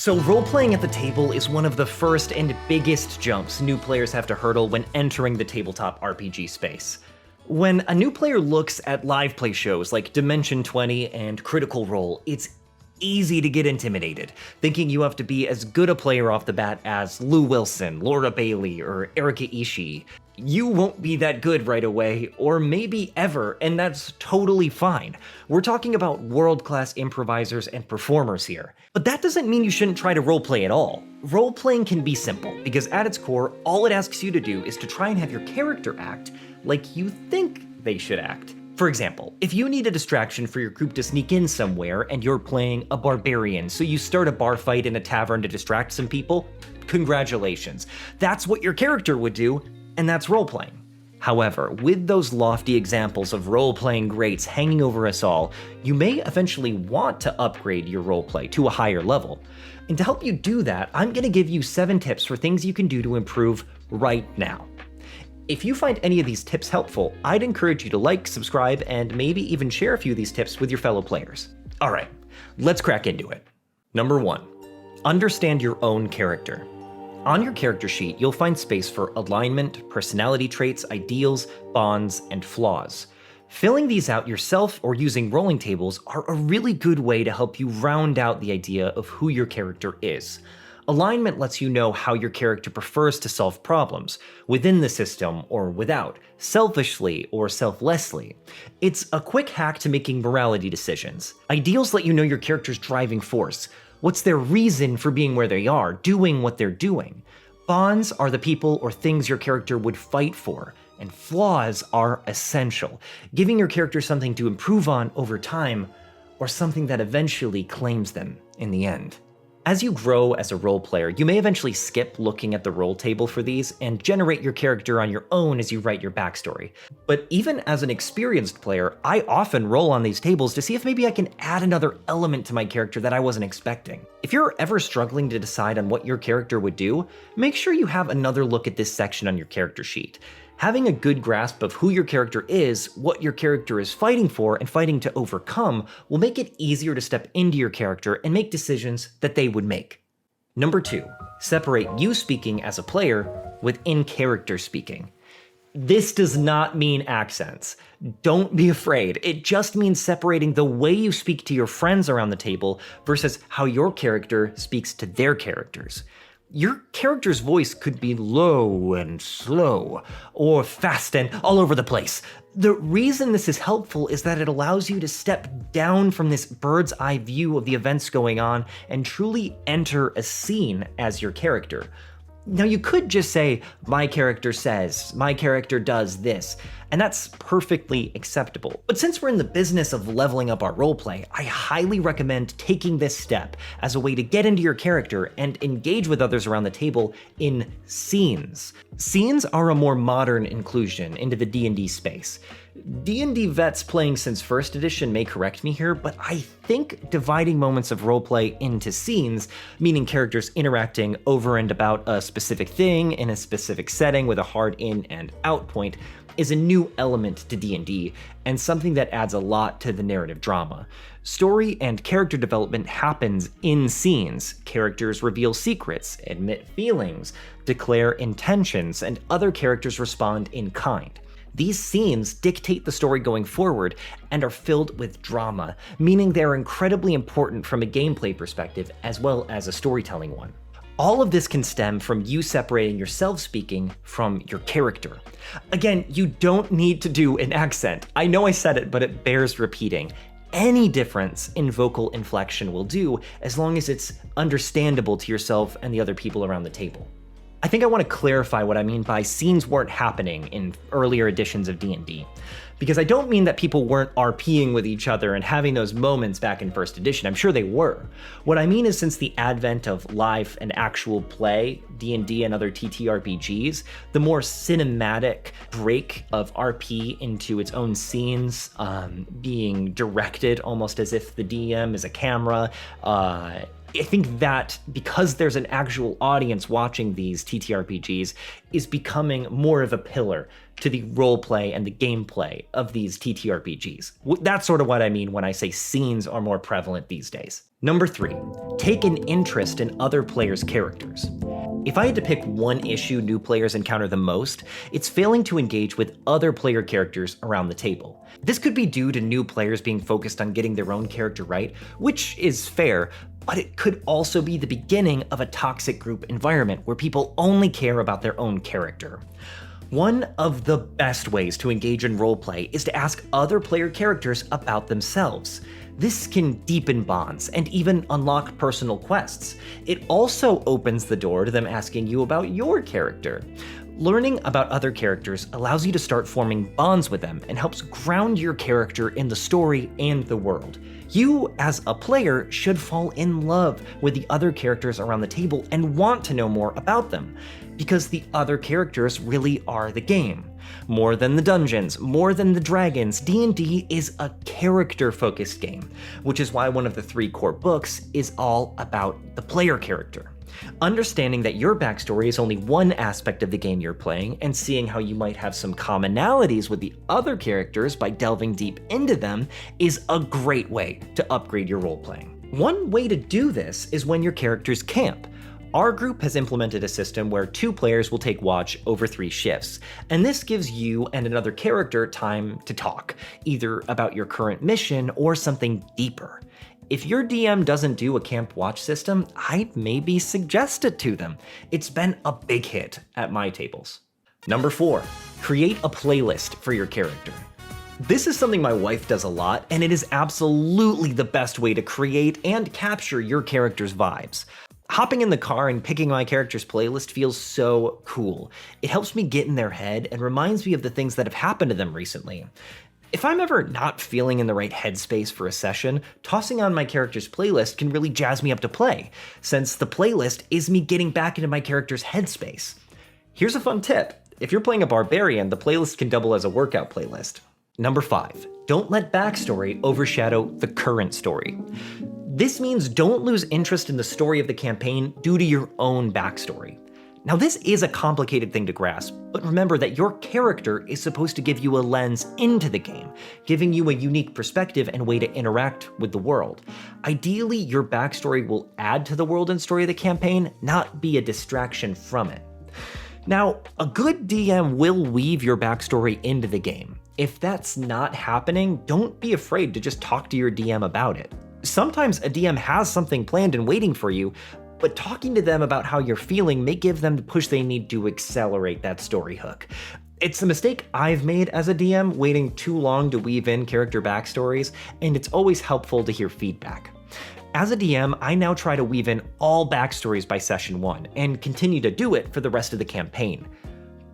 So role-playing at the table is one of the first and biggest jumps new players have to hurdle when entering the tabletop RPG space. When a new player looks at live play shows like Dimension 20 and Critical Role, it's easy to get intimidated, thinking you have to be as good a player off the bat as Lou Wilson, Laura Bailey, or Erika Ishii. You won't be that good right away, or maybe ever, and that's totally fine. We're talking about world-class improvisers and performers here. But that doesn't mean you shouldn't try to roleplay at all. Roleplaying can be simple, because at its core, all it asks you to do is to try and have your character act like you think they should act. For example, if you need a distraction for your group to sneak in somewhere and you're playing a barbarian, so you start a bar fight in a tavern to distract some people, congratulations. That's what your character would do, and that's role-playing. However, with those lofty examples of role-playing greats hanging over us all, you may eventually want to upgrade your roleplay to a higher level. And to help you do that, I'm going to give you 7 tips for things you can do to improve right now. If you find any of these tips helpful, I'd encourage you to like, subscribe, and maybe even share a few of these tips with your fellow players. Alright, let's crack into it. Number 1, understand your own character. On your character sheet, you'll find space for alignment, personality traits, ideals, bonds, and flaws. Filling these out yourself or using rolling tables are a really good way to help you round out the idea of who your character is. Alignment lets you know how your character prefers to solve problems, within the system or without, selfishly or selflessly. It's a quick hack to making morality decisions. Ideals let you know your character's driving force. What's their reason for being where they are, doing what they're doing? Bonds are the people or things your character would fight for, and flaws are essential, giving your character something to improve on over time, or something that eventually claims them in the end. As you grow as a role player, you may eventually skip looking at the roll table for these and generate your character on your own as you write your backstory. But even as an experienced player, I often roll on these tables to see if maybe I can add another element to my character that I wasn't expecting. If you're ever struggling to decide on what your character would do, make sure you have another look at this section on your character sheet. Having a good grasp of who your character is, what your character is fighting for and fighting to overcome will make it easier to step into your character and make decisions that they would make. Number 2, separate you speaking as a player with in-character speaking. This does not mean accents. Don't be afraid. It just means separating the way you speak to your friends around the table versus how your character speaks to their characters. Your character's voice could be low and slow, or fast and all over the place. The reason this is helpful is that it allows you to step down from this bird's eye view of the events going on and truly enter a scene as your character. Now you could just say, my character says, my character does this, and that's perfectly acceptable. But since we're in the business of leveling up our roleplay, I highly recommend taking this step as a way to get into your character and engage with others around the table in scenes. Scenes are a more modern inclusion into the D&D space. D&D vets playing since 1st edition may correct me here, but I think dividing moments of roleplay into scenes, meaning characters interacting over and about a specific thing in a specific setting with a hard in and out point, is a new element to D&D, and something that adds a lot to the narrative drama. Story and character development happens in scenes. Characters reveal secrets, admit feelings, declare intentions, and other characters respond in kind. These scenes dictate the story going forward and are filled with drama, meaning they're incredibly important from a gameplay perspective as well as a storytelling one. All of this can stem from you separating yourself speaking from your character. Again, you don't need to do an accent. I know I said it, but it bears repeating. Any difference in vocal inflection will do, as long as it's understandable to yourself and the other people around the table. I think I want to clarify what I mean by scenes weren't happening in earlier editions of D&D, because I don't mean that people weren't RPing with each other and having those moments back in 1st edition. I'm sure they were. What I mean is, since the advent of live and actual play, D&D and other TTRPGs, the more cinematic break of RP into its own scenes, being directed almost as if the DM is a camera, I think that because there's an actual audience watching these TTRPGs is becoming more of a pillar to the roleplay and the gameplay of these TTRPGs. That's sort of what I mean when I say scenes are more prevalent these days. Number 3, take an interest in other players' characters. If I had to pick one issue new players encounter the most, it's failing to engage with other player characters around the table. This could be due to new players being focused on getting their own character right, which is fair, but it could also be the beginning of a toxic group environment where people only care about their own character. One of the best ways to engage in roleplay is to ask other player characters about themselves. This can deepen bonds and even unlock personal quests. It also opens the door to them asking you about your character. Learning about other characters allows you to start forming bonds with them and helps ground your character in the story and the world. You, as a player, should fall in love with the other characters around the table and want to know more about them, because the other characters really are the game. More than the dungeons, more than the dragons, D&D is a character-focused game, which is why one of the 3 core books is all about the player character. Understanding that your backstory is only one aspect of the game you're playing, and seeing how you might have some commonalities with the other characters by delving deep into them is a great way to upgrade your role-playing. One way to do this is when your characters camp. Our group has implemented a system where 2 players will take watch over 3 shifts, and this gives you and another character time to talk, either about your current mission or something deeper. If your DM doesn't do a camp watch system, I'd maybe suggest it to them. It's been a big hit at my tables. Number 4, create a playlist for your character. This is something my wife does a lot, and it is absolutely the best way to create and capture your character's vibes. Hopping in the car and picking my character's playlist feels so cool. It helps me get in their head and reminds me of the things that have happened to them recently. If I'm ever not feeling in the right headspace for a session, tossing on my character's playlist can really jazz me up to play, since the playlist is me getting back into my character's headspace. Here's a fun tip. If you're playing a barbarian, the playlist can double as a workout playlist. Number 5, don't let backstory overshadow the current story. This means don't lose interest in the story of the campaign due to your own backstory. Now, this is a complicated thing to grasp, but remember that your character is supposed to give you a lens into the game, giving you a unique perspective and way to interact with the world. Ideally, your backstory will add to the world and story of the campaign, not be a distraction from it. Now, a good DM will weave your backstory into the game. If that's not happening, don't be afraid to just talk to your DM about it. Sometimes a DM has something planned and waiting for you, but talking to them about how you're feeling may give them the push they need to accelerate that story hook. It's a mistake I've made as a DM, waiting too long to weave in character backstories, and it's always helpful to hear feedback. As a DM, I now try to weave in all backstories by session 1, and continue to do it for the rest of the campaign.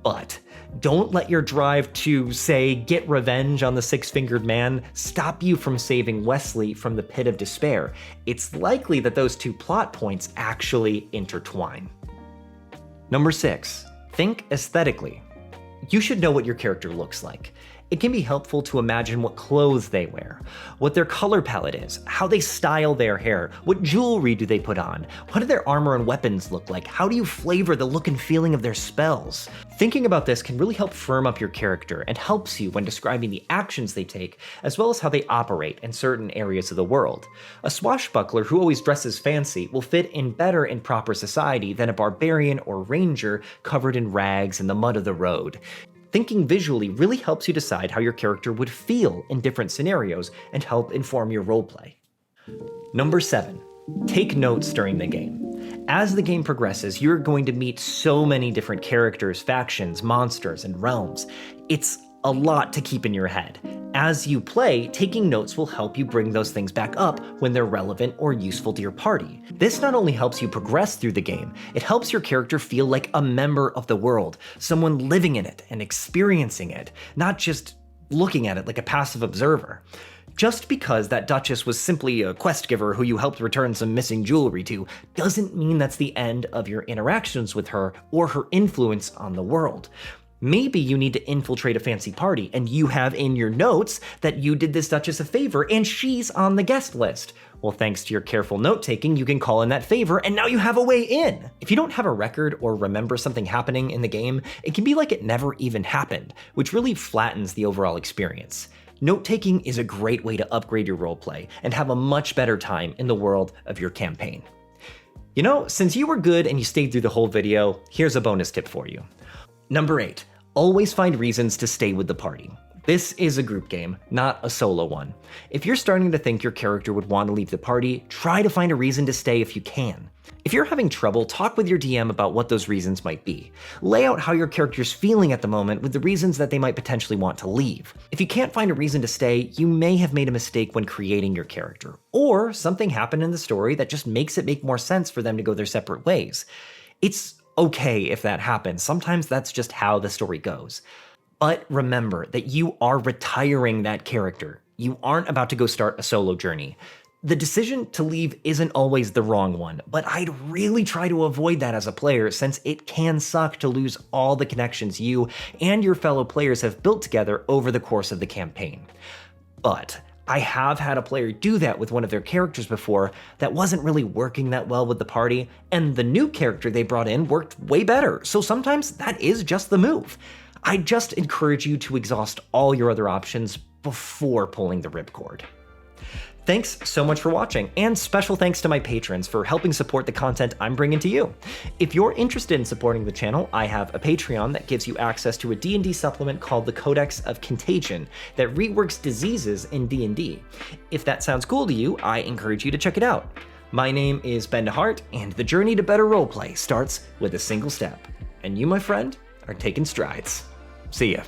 But don't let your drive to, say, get revenge on the Six-Fingered Man stop you from saving Wesley from the pit of despair. It's likely that those 2 plot points actually intertwine. Number 6, think aesthetically. You should know what your character looks like. It can be helpful to imagine what clothes they wear, what their color palette is, how they style their hair, what jewelry do they put on, what do their armor and weapons look like, how do you flavor the look and feeling of their spells. Thinking about this can really help firm up your character and helps you when describing the actions they take, as well as how they operate in certain areas of the world. A swashbuckler who always dresses fancy will fit in better in proper society than a barbarian or ranger covered in rags and the mud of the road. Thinking visually really helps you decide how your character would feel in different scenarios and help inform your roleplay. Number 7, take notes during the game. As the game progresses, you're going to meet so many different characters, factions, monsters, and realms. It's a lot to keep in your head. As you play, taking notes will help you bring those things back up when they're relevant or useful to your party. This not only helps you progress through the game, it helps your character feel like a member of the world, someone living in it and experiencing it, not just looking at it like a passive observer. Just because that Duchess was simply a quest giver who you helped return some missing jewelry to doesn't mean that's the end of your interactions with her or her influence on the world. Maybe you need to infiltrate a fancy party, and you have in your notes that you did this Duchess a favor, and she's on the guest list. Well, thanks to your careful note-taking, you can call in that favor, and now you have a way in. If you don't have a record or remember something happening in the game, it can be like it never even happened, which really flattens the overall experience. Note-taking is a great way to upgrade your roleplay and have a much better time in the world of your campaign. You know, since you were good and you stayed through the whole video, here's a bonus tip for you. Number 8, always find reasons to stay with the party. This is a group game, not a solo one. If you're starting to think your character would want to leave the party, try to find a reason to stay if you can. If you're having trouble, talk with your DM about what those reasons might be. Lay out how your character's feeling at the moment with the reasons that they might potentially want to leave. If you can't find a reason to stay, you may have made a mistake when creating your character, or something happened in the story that just makes it make more sense for them to go their separate ways. It's okay if that happens. Sometimes that's just how the story goes. But remember that you are retiring that character. You aren't about to go start a solo journey. The decision to leave isn't always the wrong one, but I'd really try to avoid that as a player since it can suck to lose all the connections you and your fellow players have built together over the course of the campaign. But I have had a player do that with one of their characters before that wasn't really working that well with the party, and the new character they brought in worked way better, so sometimes that is just the move. I just encourage you to exhaust all your other options before pulling the ripcord. Thanks so much for watching, and special thanks to my patrons for helping support the content I'm bringing to you. If you're interested in supporting the channel, I have a Patreon that gives you access to a D&D supplement called the Codex of Contagion that reworks diseases in D&D. If that sounds cool to you, I encourage you to check it out. My name is Ben DeHart, and the journey to better roleplay starts with a single step. And you, my friend, are taking strides. See ya.